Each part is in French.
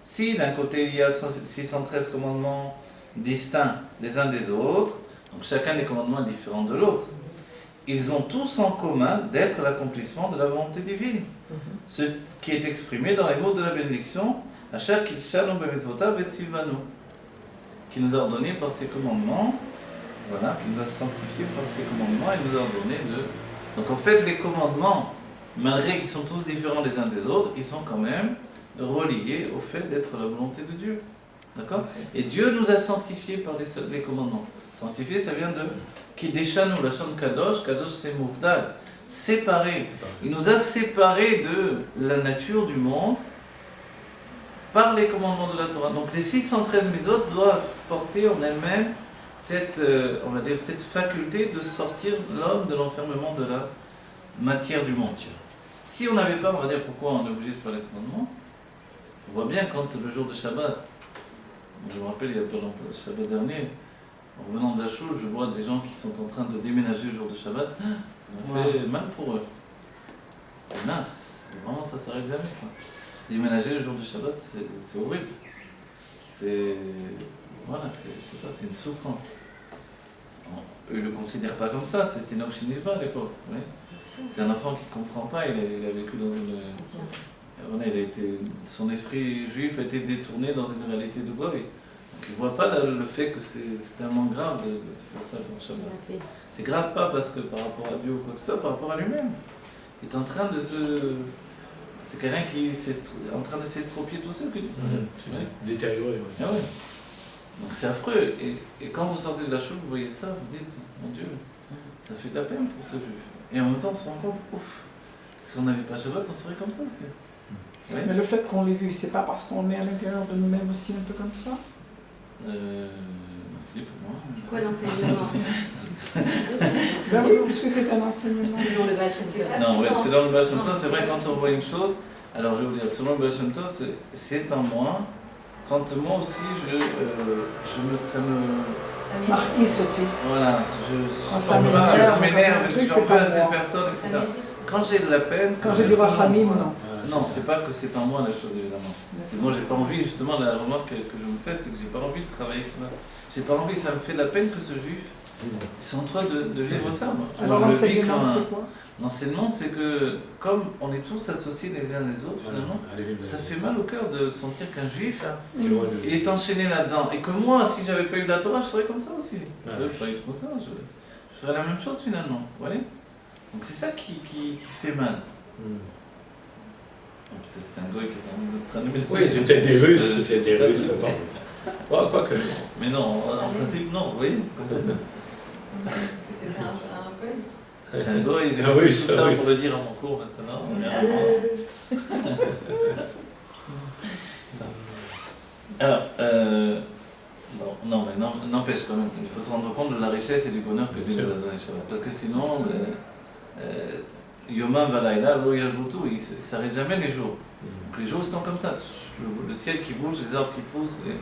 Si d'un côté il y a 613 commandements distincts les uns des autres, donc chacun des commandements est différent de l'autre, ils ont tous en commun d'être l'accomplissement de la volonté divine. Ce qui est exprimé dans les mots de la bénédiction, Asher Kitshanu B'mitzvotav et Tzivanu, qui nous a ordonné par ses commandements, voilà, qui nous a sanctifiés par ses commandements et nous a ordonné de... Donc en fait, les commandements, malgré qu'ils sont tous différents les uns des autres, ils sont quand même reliés au fait d'être la volonté de Dieu. D'accord ? Et Dieu nous a sanctifiés par les commandements. Sanctifié, ça vient de Kideshanu, la chambre Kadosh. Kadosh, c'est Mouvdal. Séparé. Il nous a séparés de la nature du monde par les commandements de la Torah. Donc les 613 mitzvot doivent porter en elles-mêmes cette, on va dire, cette faculté de sortir l'homme de l'enfermement de la matière du monde. Si on n'avait pas, on va dire pourquoi on est obligé de faire les commandements. On voit bien quand le jour de Shabbat, je me rappelle il y a pas longtemps, le Shabbat dernier, en revenant de la choule, je vois des gens qui sont en train de déménager le jour de Shabbat. Ça fait mal pour eux. Et mince, vraiment ça s'arrête jamais, quoi. Déménager le jour du Shabbat, c'est horrible. C'est... Voilà, c'est une souffrance. Bon, eux ne le considèrent pas comme ça, c'était Enoch Shinishba à l'époque. Oui. C'est un enfant qui ne comprend pas, il a vécu dans une... Voilà, son esprit juif a été détourné dans une réalité de Goy. Donc il ne voit pas le fait que c'est tellement grave de faire ça pour Shabbat. C'est grave pas parce que par rapport à Dieu ou quoi que ce soit, par rapport à lui-même. Il est en train de se... C'est quelqu'un qui est en train de s'estropier tout seul. Détérioré, oui. Ah ouais. Donc c'est affreux. Et quand vous sortez de la choule, vous voyez ça, vous dites, mon Dieu, ça fait de la peine pour ce juif. Et en même temps, on se rend compte, ouf, si on n'avait pas Shabbat, on serait comme ça aussi. Ouais. Mais le fait qu'on l'ait vu, c'est pas parce qu'on est à l'intérieur de nous-mêmes aussi un peu comme ça? Si, pour moi. C'est quoi l'enseignement? Est-ce que c'est un enseignement? Selon le Baal Shem Tov. Non, ouais, c'est dans le Baal Shem Tov, c'est vrai, quand on voit une chose, alors je vais vous dire, selon le Baal Shem Tov, c'est en moi, quand moi aussi, ça me... Voilà, ça m'énerve, je suis en face de cette personne, etc. Quand j'ai de la peine... Quand j'ai du rachamim, non. Non, c'est pas que c'est en moi la chose, évidemment. Moi, j'ai pas envie, justement, la remarque que je me fais, c'est que j'ai pas envie de travailler sur ça. J'ai pas envie, ça me fait de la peine que ce juif, ils sont en train de vivre ça. Moi. Alors l'enseignement, c'est quoi? L'enseignement, c'est que, comme on est tous associés les uns les autres, finalement, ça fait mal au cœur de sentir qu'un juif il est enchaîné là-dedans. Et que moi, si j'avais pas eu la Torah, je serais comme ça aussi. Je n'avais pas eu comme ça, je ferais la même chose finalement. Vous voyez? Donc c'est ça qui fait mal. Peut-être c'est un goy qui est en train de mettre. Oui, c'est peut-être des Russes, c'est des Russes là-bas. Oh, quoi que. Mais non, en principe, non, vous voyez? C'est un goy. C'est un goy, j'ai tout ça pour le dire à mon cours maintenant. Alors, non, mais n'empêche quand même, il faut se rendre compte de la richesse et du bonheur que Dieu nous a donné. Parce que sinon, Yoma Valaïla, l'eau Yajboutou, il ne s'arrête jamais les jours. Donc les jours ils sont comme ça, le ciel qui bouge, les arbres qui poussent, et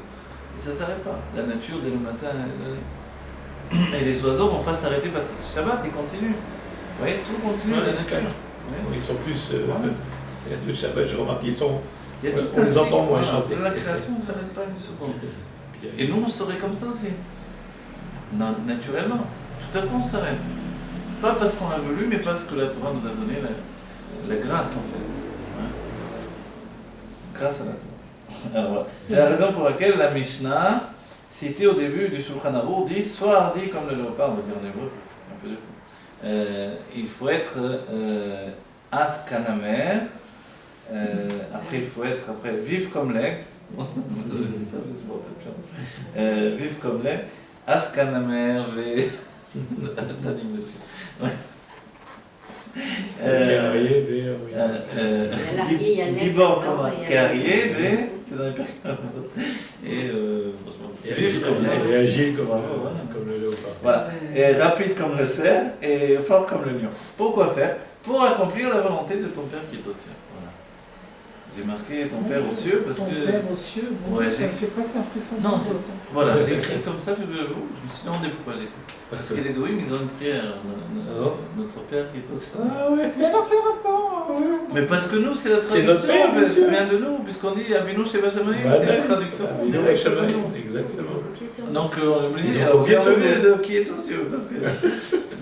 ça ne s'arrête pas. La nature, dès le matin, et les oiseaux ne vont pas s'arrêter parce que c'est Shabbat, ils continuent. Vous voyez, tout continue. Ils sont plus. Le Shabbat, je remarque, ils sont. On les entend moins chanter. La création ne s'arrête pas une seconde. Et nous, on serait comme ça aussi. Naturellement. Tout à coup, on s'arrête. Pas parce qu'on l'a voulu, mais parce que la Torah nous a donné la grâce, en fait. Grâce à la Torah. Alors, voilà. C'est la raison pour laquelle la Mishnah, citée au début du Shulchan Aruch, dit « Sois hardi comme le léopard », on va dire en hébreu, parce que c'est un peu dur. Il faut être askanamer, après il faut être vif comme l'aigle. Je dis ça, mais je me rappelle plus. Vif comme l'aigle, askanamer, Gibor comme un carrier, c'est dans les périodes. Et vif comme l'aigle. Et agile comme le léopard. Voilà. Et rapide comme le cerf et fort comme le lion. Pourquoi faire? Pour accomplir la volonté de ton Père qui est au ciel. Voilà. J'ai marqué ton Père aux cieux parce Ton que. Père aux cieux, bon, Ouais, ça j'ai- me fait presque un frisson. Non, de c'est- ça. Voilà, j'ai écrit comme ça, figurez-vous. Je me suis demandé pourquoi j'ai écrit. Parce que les Goïms, ils ont une prière. Notre Père qui est au ciel. Ah ouais. Mais alors, quel rapport Mais parce que nous, c'est la C'est traduction, notre Père, bien ça sûr. vient de nous, puisqu'on dit Avinu Sheva Shamayim, Bah, c'est la ouais. traduction Avinu directe de Shamayim, nous. exactement. Donc on est obligé, Ils ont alors, copié bien sur enlevé nous. de qui est aux cieux, parce que.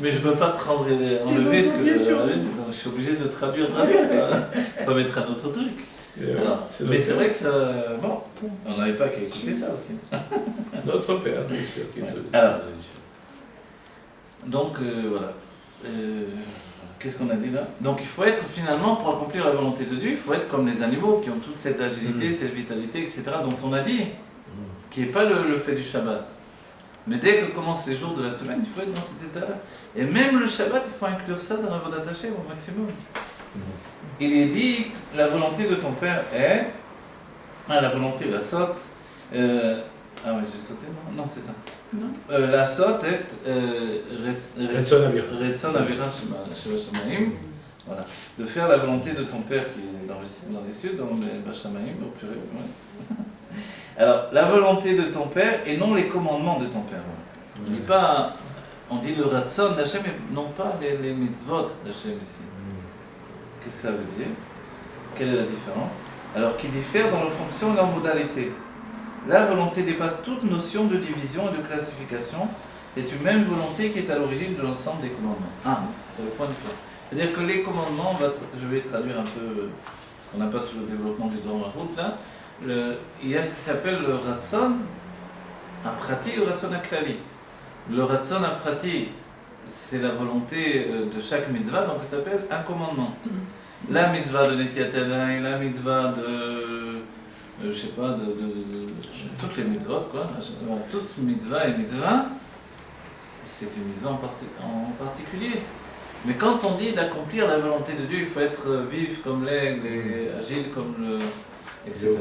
Mais je ne peux pas enlever Ils ce ont que copié sur donc nous. je suis obligé de traduire. Faut pas mettre un autre truc. Alors, mais c'est vrai que ça. Bon, on n'avait pas qu'à écouter ça aussi. Notre Père, bien sûr. Qui est au- Alors. Donc voilà. Qu'est-ce qu'on a dit là? Donc il faut être finalement, pour accomplir la volonté de Dieu, il faut être comme les animaux qui ont toute cette agilité, cette vitalité, etc., dont on a dit, qui n'est pas le fait du Shabbat. Mais dès que commencent les jours de la semaine, il faut être dans cet état-là. Et même le Shabbat, il faut inclure ça dans la voie d'attaché au maximum. Il est dit, la volonté de ton Père est... Ah, la volonté, la sotte... Ah oui, j'ai sauté, non? Non, c'est ça. Non. La sotte est... Retson Avira. Retson Avira Sheva Shamayim. Voilà. De faire la volonté de ton Père qui est dans les cieux, dans les Bashamaim, au pluriel. Ouais. Alors, la volonté de ton Père et non les commandements de ton Père. Voilà. On dit pas, on dit le Ratson d'Hachem, mais non pas les mitzvot d'Hachem ici. Qu'est-ce que ça veut dire? Quelle est la différence? Alors, qui diffère dans leur fonction et leur modalité. La volonté dépasse toute notion de division et de classification. C'est une même volonté qui est à l'origine de l'ensemble des commandements. Ah, c'est le point de vue. C'est-à-dire que les commandements, je vais traduire un peu, parce qu'on n'a pas tout le développement des dans la route là. Il y a ce qui s'appelle le Ratson Aprati et le Ratson Aklali. Le Ratson Aprati, c'est la volonté de chaque mitzvah, donc ça s'appelle un commandement. La mitzvah de Netiat Yadayim, la mitzvah de. Je sais pas, de toutes les mitzvot, quoi. Toutes mitzvah et mitzvah, c'est une mitzvah en particulier. Mais quand on dit d'accomplir la volonté de Dieu, il faut être vif comme l'aigle et agile comme le. etc.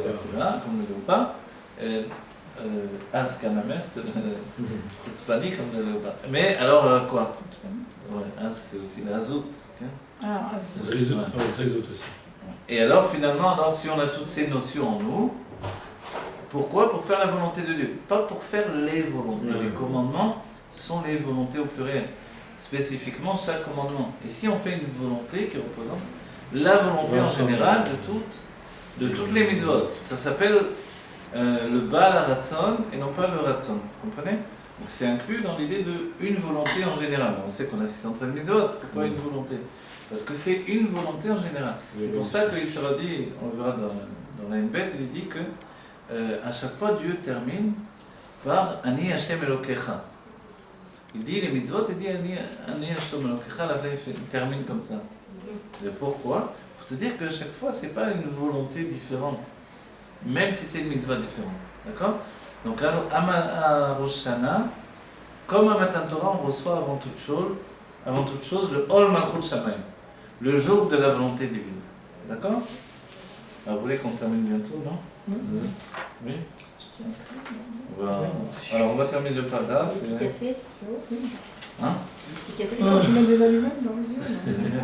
Comme le léopard. As Kanamer, c'est le Chutzpani comme le léopard. Mais alors, quoi? Ouais, As, c'est aussi la Azout. Ah, Ça résout aussi. Et alors, finalement, si on a toutes ces notions en nous, pourquoi? Pour faire la volonté de Dieu. Pas pour faire les volontés. Les commandements, ce sont les volontés au pluriel. Spécifiquement, chaque commandement. Et si on fait une volonté qui représente la volonté en général de toutes les mitzvot, ça s'appelle le Baal HaRatzon et non pas le Ratzon. Vous comprenez? Donc c'est inclus dans l'idée d'une volonté en général. On sait qu'on a 613 mitzvot. Pourquoi une volonté? Parce que c'est une volonté en général. C'est pour ça qu'il sera dit, on le verra dans la Nbet, il dit que à chaque fois Dieu termine par Ani Hashem Elokecha. Il dit les mitzvot, il dit Ani Hashem Elokecha, la fin il termine comme ça. Et pourquoi? Pour te dire que chaque fois c'est pas une volonté différente, même si c'est une mitzvah différente. D'accord? Donc à Rosh Hashanah, comme à Matan Torah, on reçoit avant toute chose le Ol Malchut Shamayim, le jour de la volonté divine. D'accord? Alors, vous voulez qu'on termine bientôt, non? Oui? Alors, on va terminer le paragraphe. Petit café. Hein? Petit café. Je mets des allumettes dans les yeux.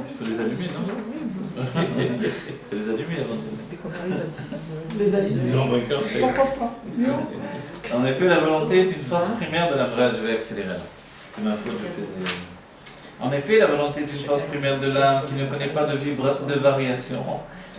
Tu peux les allumer, non? Tu peux les allumer avant de... Les allumettes. Pourquoi pas? En effet, la volonté est une force primaire de la vraie. Je vais accélérer là. C'est ma faute, je fais des... En effet, la volonté est une force primaire de l'âme qui ne connaît pas de variation.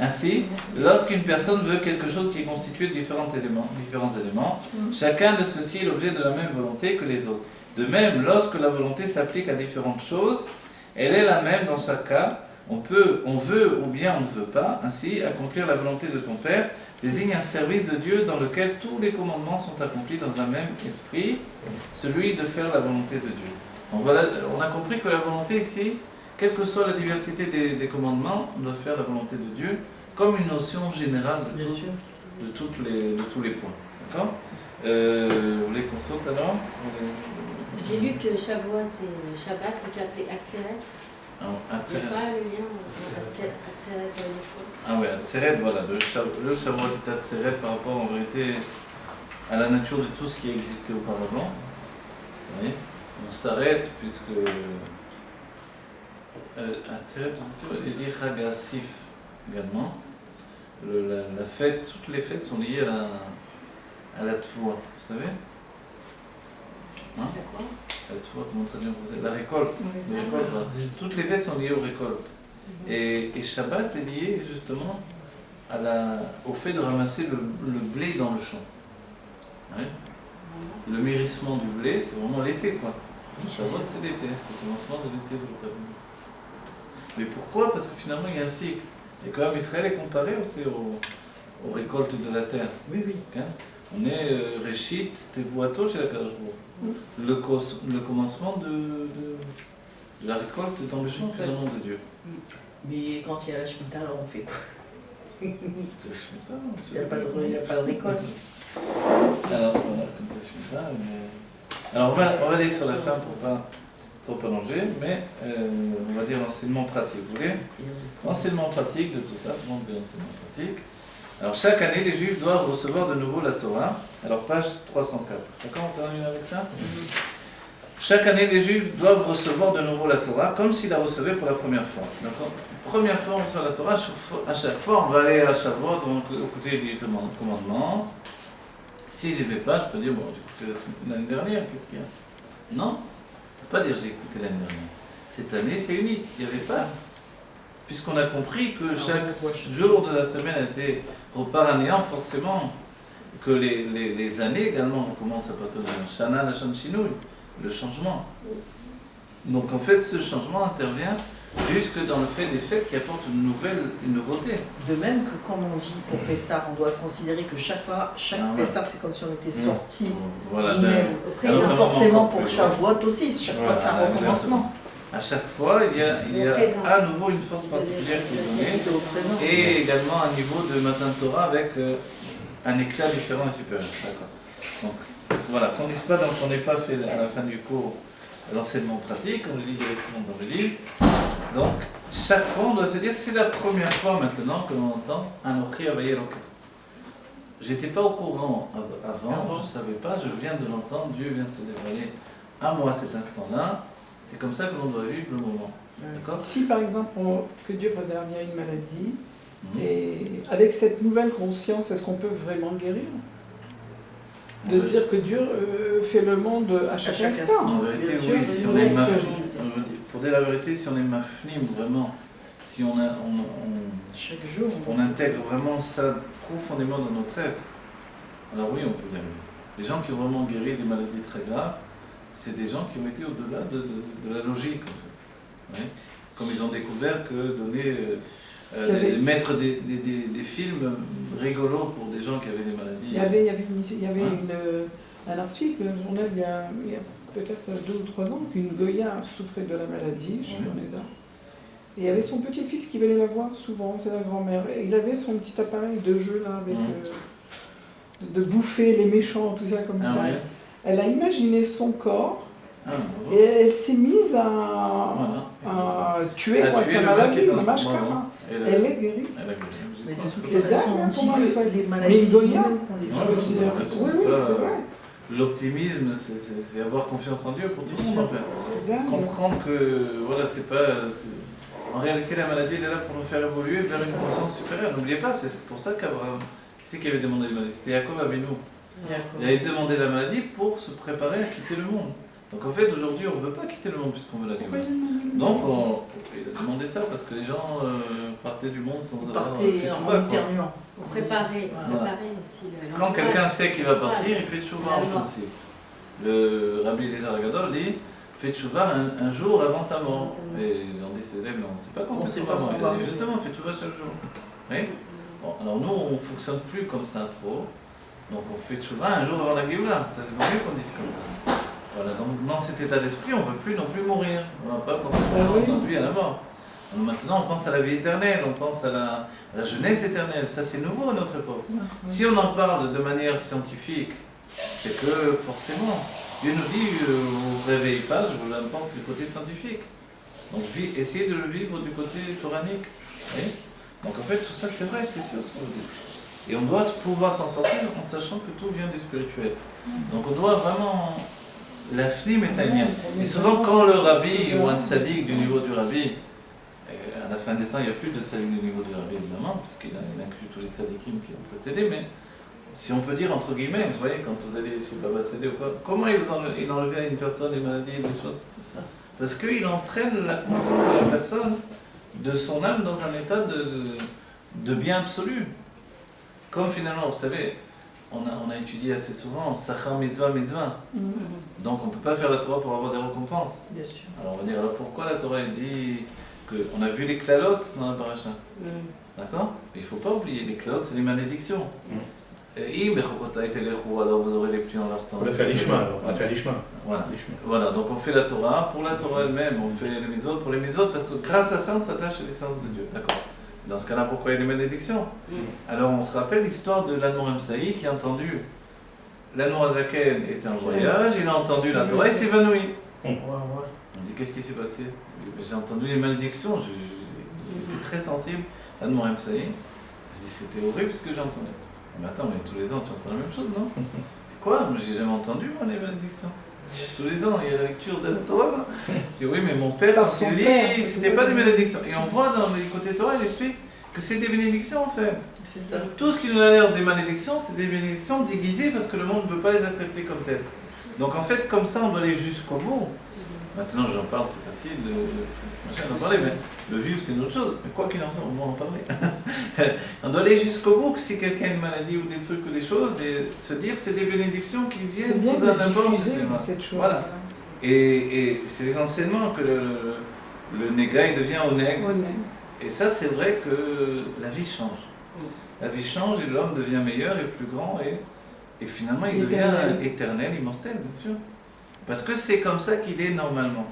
Ainsi, lorsqu'une personne veut quelque chose qui est constitué de différents éléments, chacun de ceux-ci est l'objet de la même volonté que les autres. De même, lorsque la volonté s'applique à différentes choses, elle est la même dans chaque cas. On veut ou bien on ne veut pas. Ainsi, accomplir la volonté de ton Père désigne un service de Dieu dans lequel tous les commandements sont accomplis dans un même esprit, celui de faire la volonté de Dieu. Donc voilà, on a compris que la volonté ici, quelle que soit la diversité des commandements, on doit faire la volonté de Dieu comme une notion générale de tous les points. D'accord? Vous voulez qu'on saute alors? J'ai vu que Shavuot et Shabbat c'était appelé Atzeret. Atzeret. C'est pas le lien Atzeret, ça veut dire quoi? Ah oui, Atzeret, voilà. Le Shavuot est Atzeret par rapport en vérité à la nature de tout ce qui existait auparavant. Oui. On s'arrête puisque Atzeret, il dit Chag Asif également. la fête, toutes les fêtes sont liées à la tvoa, vous savez? Hein? La tvoa, comment traduire en français? La récolte. La récolte, voilà. Toutes les fêtes sont liées aux récoltes. Et Shabbat est lié justement au fait de ramasser le blé dans le champ. Ouais. Le mûrissement du blé, c'est vraiment l'été, quoi. Shabbat, c'est l'été, c'est le commencement de l'été véritablement. Mais pourquoi? Parce que finalement, il y a un cycle. Et quand même, Israël est comparé aussi aux récoltes de la terre. Oui, oui. Okay? On est Réchit, Tevuato chez la Kadosh Baruch Hu. Le commencement de la récolte dans le champ, finalement, de Dieu. Mais quand il y a la Shemitah, alors on fait quoi? C'est le Shemitah, Il n'y a pas de récolte. Alors voilà, comme ça, Shemitah. Alors on va aller sur la fin pour pas trop prolonger, mais on va dire l'enseignement pratique. Vous voulez? L'enseignement pratique de tout ça, tout le monde veut l'enseignement pratique. Alors chaque année, les Juifs doivent recevoir de nouveau la Torah. Alors page 304. D'accord, on termine avec ça? Chaque année, les Juifs doivent recevoir de nouveau la Torah, comme s'ils la recevaient pour la première fois. D'accord? Première fois, on reçoit la Torah, à chaque fois, on va aller à Shavuot, donc écouter les commandements. Si je ne vais pas, je peux dire, bon, j'ai écouté l'année dernière, qu'est-ce qu'il y a? Non, je ne peux pas dire j'ai écouté l'année dernière. Cette année, c'est unique, il n'y avait pas. Puisqu'on a compris que chaque jour de la semaine était repart à néant, forcément, que les années également recommencent à partir de Shana la Shamshinui, le changement. Donc en fait, ce changement intervient jusque dans le fait des fêtes qui apportent une nouveauté. De même que comme on dit pour Pessah, on doit considérer que chaque Pessah, c'est comme si on était sorti voilà, du forcément pour Shavuot aussi, chaque fois c'est un recommencement. À chaque fois, il y a à nouveau une force particulière qui est donnée, et également un niveau de Matan Torah avec un éclat différent et supérieur. D'accord. Donc voilà, qu'on ne dise pas donc on n'ait pas fait à la fin du cours l'enseignement pratique, on le lit directement dans le livre. Donc chaque fois, on doit se dire c'est la première fois maintenant que l'on entend un Okri Avaye Eloka. J'étais pas au courant avant, je ne savais pas, je viens de l'entendre, Dieu vient se dévoiler à moi à cet instant-là. C'est comme ça que l'on doit vivre le moment. D'accord? Si par exemple, que Dieu préserve, il y a une maladie, et avec cette nouvelle conscience, est-ce qu'on peut vraiment guérir? De se dire que Dieu fait le monde à chaque instant. En vérité, oui, si on est mafnim, pour dire la vérité, si on est mafnim, vraiment, si chaque jour, on intègre vraiment ça profondément dans notre être, alors oui, on peut y arriver. Les gens qui ont vraiment guéri des maladies très graves, c'est des gens qui ont été au-delà de la logique, en fait. Oui. Comme ils ont découvert que mettre des films rigolos pour des gens qui avaient des maladies. Il y avait un article dans le journal il y a peut-être 2 ou 3 ans qu'une Goya souffrait de la maladie, je connais là. Et il y avait son petit-fils qui venait la voir souvent, c'est la grand-mère. Et il avait son petit appareil de jeu là, avec de bouffer les méchants, tout ça comme ça. Ouais. Elle a imaginé son corps et elle s'est mise à tuer sa maladie, la mashkara. Elle est guérie. Mais de toute façon, on dit que les maladies sont les mêmes qu'on les fait. Oui, c'est vrai. L'optimisme, c'est avoir confiance en Dieu pour tout le monde, en fait. Comprendre que, voilà, c'est pas... En réalité, la maladie, elle est là pour nous faire évoluer vers une conscience supérieure. N'oubliez pas, c'est pour ça qu'Abraham... Qui c'est qui avait demandé la maladie? C'était Yaakov avec nous. Il avait demandé la maladie pour se préparer à quitter le monde. Donc en fait, aujourd'hui, on ne veut pas quitter le monde puisqu'on veut la guérir. Donc il a demandé ça parce que les gens partaient du monde sans avoir fait tchouva. Pour préparer aussi le... Quand quelqu'un sait qu'il va partir, il fait tchouva en principe. Le Rabbi Eliezer Agadol dit fais tchouva un jour avant ta mort. Et on dit ses élèves, mais on ne sait pas quand c'est vraiment. Il a dit justement, fais tchouva chaque jour. Oui. Bon, alors nous, on ne fonctionne plus comme ça trop. Donc on fait tchouva un jour avant la Géoula. Ça c'est mieux qu'on dise comme ça. Voilà, donc dans cet état d'esprit, on ne veut plus non plus mourir. On ne va pas penser d'aujourd'hui à la mort. Donc, maintenant, on pense à la vie éternelle, on pense à la jeunesse éternelle. Ça, c'est nouveau à notre époque. Si on en parle de manière scientifique, c'est que forcément, Dieu nous dit, vous ne réveillez pas, je vous l'apporte du côté scientifique. Donc essayez de le vivre du côté toranique. Oui. Donc en fait, tout ça, c'est vrai, c'est sûr ce qu'on dit. Et on doit pouvoir s'en sortir en sachant que tout vient du spirituel. Donc on doit vraiment... L'afnim est un lien. Et souvent quand le rabbi ou un tzaddik du niveau du rabbi, à la fin des temps, il n'y a plus de tzaddik au niveau du Rabbi, évidemment, puisqu'il inclut tous les tzaddikim qui ont précédé, mais si on peut dire entre guillemets, vous voyez, quand vous allez chez Baba Sédé ou quoi, comment il enlevait à une personne les maladies et des choses? C'est ça. Parce qu'il entraîne la conscience de la personne, de son âme, dans un état de bien absolu. Comme finalement, vous savez, on a étudié assez souvent Sachar Mitzvah Mitzvah. Donc on ne peut pas faire la Torah pour avoir des récompenses. Bien sûr. Alors on va dire, alors pourquoi la Torah dit qu'on a vu les klalotes dans la paracha? D'accord? Il ne faut pas oublier, les klalotes c'est les malédictions. Alors vous aurez les pluies en leur temps. On va faire l'ishma, Voilà. Voilà, donc on fait la Torah pour la Torah elle-même, on fait les mitzvot pour les mitzvot, parce que grâce à ça on s'attache à l'essence de Dieu. D'accord? Dans ce cas-là, pourquoi il y a les malédictions? Alors on se rappelle l'histoire de l'Admor Emsaï qui a entendu l'Admor Azaken était en voyage, il a entendu la Torah et s'évanouit. On dit qu'est-ce qui s'est passé? J'ai entendu les malédictions, j'étais très sensible. L'Admor Emsaï, il dit c'était horrible ce que j'ai entendu. Mais attends, mais tous les ans tu entends la même chose, non? C'est quoi? Mais j'ai jamais entendu moi les malédictions. Tous les ans, il y a la lecture de la Torah. Je dis oui, mais mon père, quand il lit, c'était pas des bénédictions. Et on voit dans les côtés Torah, il explique que c'est des bénédictions en fait. C'est ça. Tout ce qui nous a l'air des malédictions, c'est des bénédictions déguisées parce que le monde ne peut pas les accepter comme telles. Donc en fait, comme ça, on doit aller jusqu'au bout. Maintenant, j'en parle, c'est facile d'en parler, mais le vivre, c'est une autre chose. Mais quoi qu'il en soit, on va en parler. On doit aller jusqu'au bout, que si quelqu'un a une maladie ou des trucs ou des choses, et se dire c'est des bénédictions qui viennent sous un apport. Cette chose. Voilà. Et c'est les enseignements que le néga, il devient au nègre. Et ça, c'est vrai que la vie change. La vie change et l'homme devient meilleur et plus grand et finalement il devient éternel, immortel, bien sûr. Parce que c'est comme ça qu'il est normalement.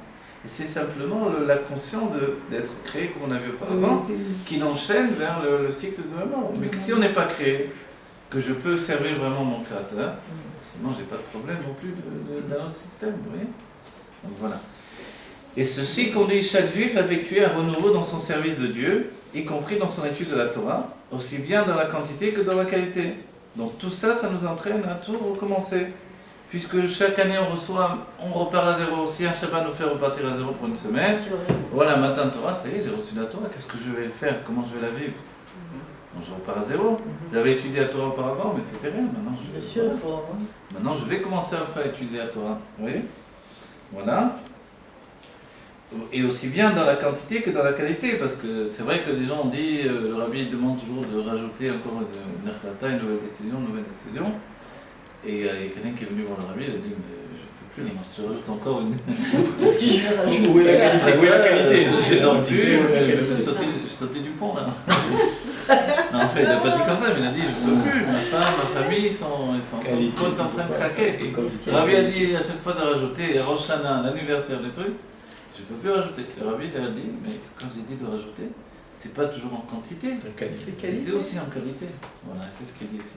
Et c'est simplement la conscience d'être créé, comme on a vu auparavant, qui l'enchaîne vers le cycle de la mort. Mais que si on n'est pas créé, que je peux servir vraiment mon créateur, sinon j'ai pas de problème non plus d'un autre système, vous voyez. Donc voilà. Et ceci conduit chaque juif à effectuer un renouveau dans son service de Dieu, y compris dans son étude de la Torah, aussi bien dans la quantité que dans la qualité. Donc tout ça, ça nous entraîne à tout recommencer. Puisque chaque année on repart à zéro. Si un Shabbat nous fait repartir à zéro pour une semaine, voilà, matin Torah, ça y est, j'ai reçu la Torah, qu'est-ce que je vais faire? Comment je vais la vivre? Donc je repars à zéro. J'avais étudié la Torah auparavant, mais c'était rien. Maintenant, je vais commencer à faire étudier la Torah. Vous voyez? Voilà. Et aussi bien dans la quantité que dans la qualité, parce que c'est vrai que les gens ont dit, le rabbi demande toujours de rajouter encore une ertata, une nouvelle décision. Et il y a quelqu'un qui est venu voir le rabbi, il a dit mais je ne peux plus, je rajoute encore une. Qu'est-ce que je vais rajouter? Où est la qualité? J'ai dormi, je vais sauter du pont là. Non, en fait, il n'a pas dit comme ça, mais il a dit je ne peux plus, ma femme, ma famille sont tous en train de craquer. Et le rabbi a dit à chaque fois de rajouter Rosh Hashanah, l'anniversaire, des trucs, je ne peux plus rajouter. Le rabbi a dit, mais quand j'ai dit de rajouter, c'était pas toujours en quantité, c'était aussi en qualité. Voilà, c'est ce qu'il dit ici.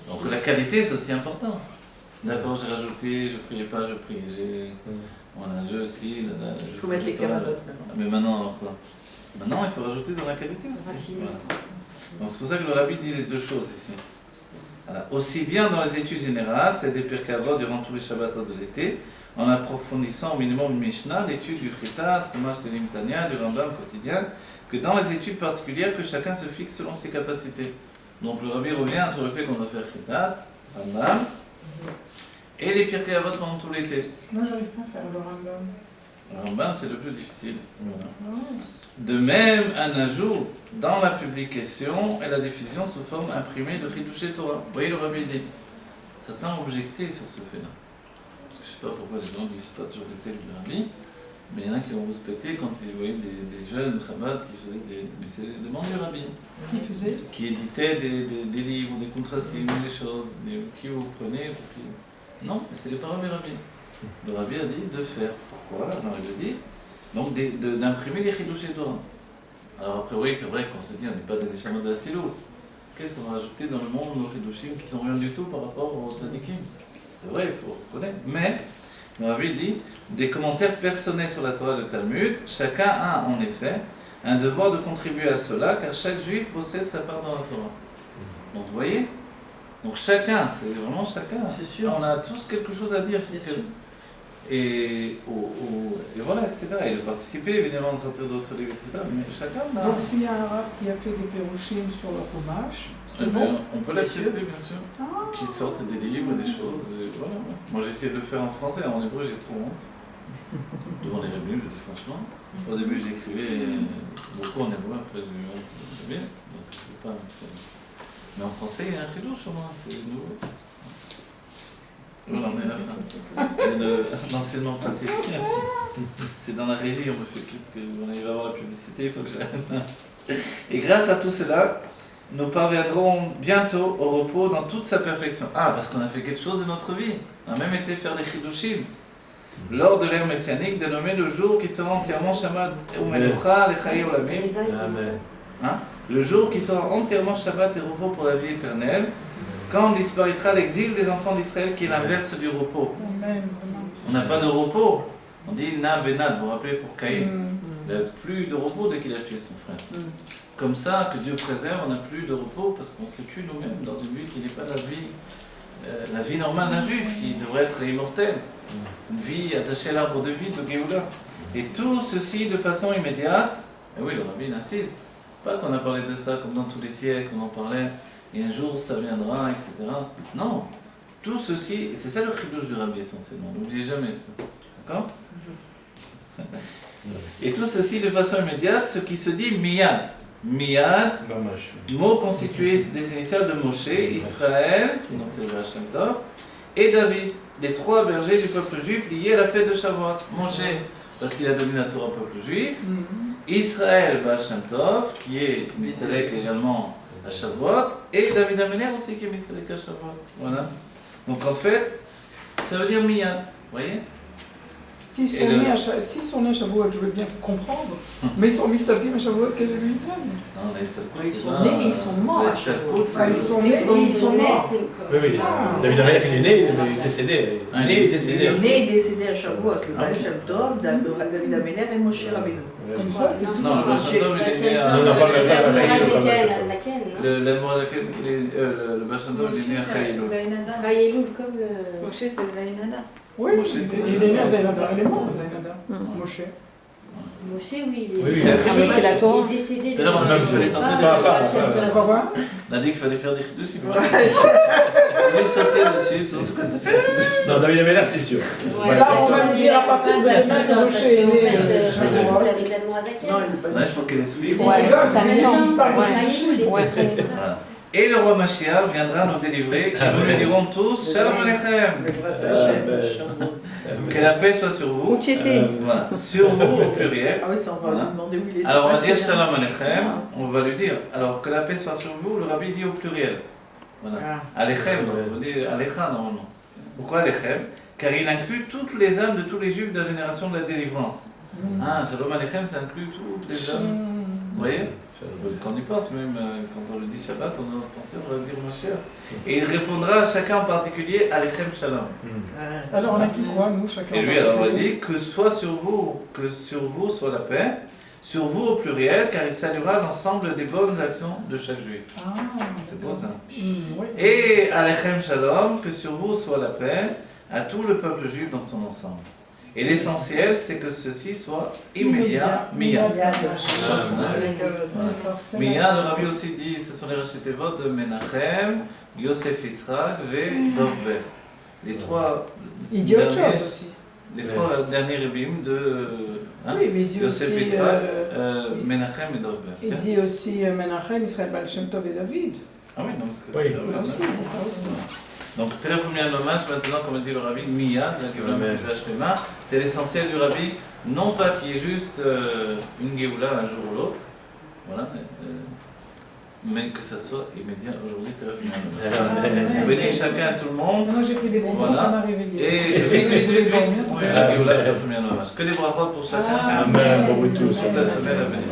Donc la qualité c'est aussi important. D'accord, j'ai rajouté, je ne priais pas, je priais. Voilà, je aussi. Il faut mettre les camarades maintenant. Mais maintenant, alors quoi? Maintenant, il faut rajouter dans la qualité aussi. Voilà. Donc c'est pour ça que le rabbi dit les deux choses ici. Voilà. Aussi bien dans les études générales, c'est des Pirkei Avot durant tous les Shabbatot de l'été, en approfondissant au minimum le Mishnah, l'étude du Chitat, Chumash Telim Tanya, du Rambam quotidien, que dans les études particulières que chacun se fixe selon ses capacités. Donc le rabbi revient sur le fait qu'on doit faire Chitat, Rambam, et les Pirkei Avot pendant tout l'été. Moi, j'arrive pas à faire le Rambam. Le Rambam, c'est le plus difficile. Voilà. De même, un ajout dans la publication et la diffusion sous forme imprimée de Chidushei Torah. Vous voyez, le rabbi dit. Certains ont objecté sur ce fait-là. Parce que je ne sais pas pourquoi les gens disent pas toujours le texte du rabbi, mais il y en a qui ont respecté quand ils voyaient des jeunes Chabad qui faisaient des. Mais c'est le demande du rabbi. Qui éditaient des livres, des contrassignes, des choses, qui vous prenez. Non, mais c'est les paroles du rabbi. Le rabbi a dit de faire. Pourquoi? Alors il a dit donc d'imprimer les Chidushei Torah. Alors après, oui, c'est vrai qu'on se dit on n'est pas des Neshamot de Hatzilut. Qu'est-ce qu'on va rajouter dans le monde nos Chidushim qui sont rien du tout par rapport aux Tzadikim? C'est vrai, il faut reconnaître. Mais, le rabbi dit, des commentaires personnels sur la Torah et le Talmud, chacun a en effet un devoir de contribuer à cela, car chaque juif possède sa part dans la Torah. Donc vous voyez? Donc chacun, c'est vraiment chacun. C'est sûr. On a tous quelque chose à dire. et voilà, etc. Et de participer, évidemment, de sortir d'autres livres, etc. Mais chacun a... Donc s'il y a un rave qui a fait des pérouchines sur le Chumash, c'est Eh bon. bien, on peut l'accepter, bien sûr. Ah. Qui sortent des livres, des choses, et voilà. Moi, j'ai essayé de le faire en français, en hébreu, j'ai trop honte. Devant les rabbins, je dis franchement. Au début, j'écrivais beaucoup en hébreu, après j'ai eu honte de bien. Donc, je sais pas. Mais en français, il y a un chidouche au moins, c'est nouveau. Voilà, on est à la fin. L'enseignement pratique. C'est dans la régie, on me fait quitte qu'on arrive à avoir la publicité, il faut que j'arrête. Et grâce à tout cela, nous parviendrons bientôt au repos dans toute sa perfection. Ah, parce qu'on a fait quelque chose de notre vie. On a même été faire des chidushim. Lors de l'ère messianique, dénommé le jour qui sera entièrement Shabbat ou Menucha, Lechaï Olamim. Amen. Le jour qui sera entièrement Shabbat et repos pour la vie éternelle, quand disparaîtra l'exil des enfants d'Israël qui est l'inverse du repos. Amen, vraiment. On n'a pas de repos. On dit na venad, vous vous rappelez pour Caïn. Mm. Il n'a plus de repos dès qu'il a tué son frère. Comme ça, que Dieu préserve, on n'a plus de repos parce qu'on se tue nous-mêmes dans une vie qui n'est pas la vie normale d'un juif, qui devrait être immortelle. Une vie attachée à l'arbre de vie de Géoula. Et tout ceci de façon immédiate. Et oui, le rabbi insiste. Pas qu'on a parlé de ça comme dans tous les siècles, on en parlait, et un jour ça viendra, etc. Non. Tout ceci, et c'est ça le chidouche du rabbi essentiellement, n'oubliez jamais de ça. D'accord? Et tout ceci de façon immédiate, ce qui se dit miyad. Miyad, mot constitué des initiales de Moshe, Israël, donc c'est le Hashem Tov, et David, les trois bergers du peuple juif liés à la fête de Shavuot. Moshe, parce qu'il a donné la Torah au peuple juif. Israël, Hashem Tov, qui est Mistalek également à Shavuot, et David Améler aussi qui est Mistalek à Shavuot. Voilà. Donc en fait, ça veut dire Miyad, vous voyez? S'ils sont nés à Shavuot, je veux bien comprendre, mais ils sont mistalkim à Shavuot, quel est lui-même? Non, les Salkout, Ils sont nés et ils sont morts. Les Salkout, Ah, ils sont nés et ils sont morts. Oui, oui. David Améler, il est né, il est décédé. Il est né et Il décédé. est né et décédé à Shavuot, le Baal Shem Tov, David Améler et Moshe Rabbeinu. Comme ça, c'est tout. Non, le Baal Shem Tov, il est né à... Non, on parle de la Le Baal Shem Tov, il est né à Chaïlou. Raïeloul comme le... Moshe, c'est Zainada. Oui, Moshe, c'est- il est né à Zainada, il est mort à Zainada, Moshe. Moshe, oui, il Oui, est oui, c'est la Torah. il est décédé. Tout à l'heure, on a Même dit qu'il fallait je- sortir pas- des pas- On va voir. On a dit qu'il fallait faire des chidouches, il fallait sauter dessus, tout ce que tu fais. Non, David Améler, c'est sûr. Ça, on va le dire à partir de demain que Moshe est né. Raïeloul avec la Noirzaken. Non, il n'est pas Là, il faut qu'elle suive. Ouais, ça mais m'étonne. il parle de Raïeloul est Ouais. Voilà. Et le roi Mashiach viendra nous délivrer, et nous lui dirons tous Shalom Aleichem. Que la paix soit sur vous. Où tu étais? Voilà. Sur vous au pluriel. Ah oui, ça, on va Voilà. lui demander où il est. Alors on va dire passé, là. Shalom Aleichem, on va lui dire. Alors que la paix soit sur vous, le rabbi dit au pluriel. Voilà. Ah. Alechem, donc on dit Alecha normalement. Pourquoi Alechem? Car il inclut toutes les âmes de tous les juifs de la génération de la délivrance. Ah, Shalom Aleichem, ça inclut toutes les âmes. Vous voyez? Quand on y pense, même quand on le dit Shabbat, on a pensé, on va dire Mashiach. Et il répondra à chacun en particulier Alechem Shalom. Alors on a qui croit, nous, chacun. Et lui, alors, on dit que sur vous soit la paix, sur vous au pluriel, car il saluera l'ensemble des bonnes actions de chaque juif. Ah, C'est beau ça. Oui. Et Alechem Shalom, que sur vous soit la paix, à tout le peuple juif dans son ensemble. Et l'essentiel, c'est que ceci soit immédiat, miyad. Miyad, le rabbi aussi dit, ce sont les rachetés votes de Menachem, Yosef Yitzhak et Dovber. Les trois Il dit autre derniers- chose aussi. Les trois derniers rabbim de Oui, mais il dit Yosef aussi, Yitzhak, Menachem et Dovber. il dit aussi Menachem, Israël, Baal Shem Tov et David. Ah oui, non, parce que Oui. Là aussi, il dit ça aussi. Donc, très bien hommage maintenant, comme a dit le rabbi, Miyad, la Géoula Motivage Lema, c'est l'essentiel du rabbi, non pas qu'il y ait juste une Géoula un jour ou l'autre, voilà, mais que ça soit immédiat aujourd'hui, très bien. Bénis chacun, tout le monde, Moi j'ai pris des bonbons, Voilà. ça m'a réveillé. et vite, oui, la Géoula, très bien hommage. Que des brachot pour chacun, Amen, pour vous tous. toute la semaine à venir.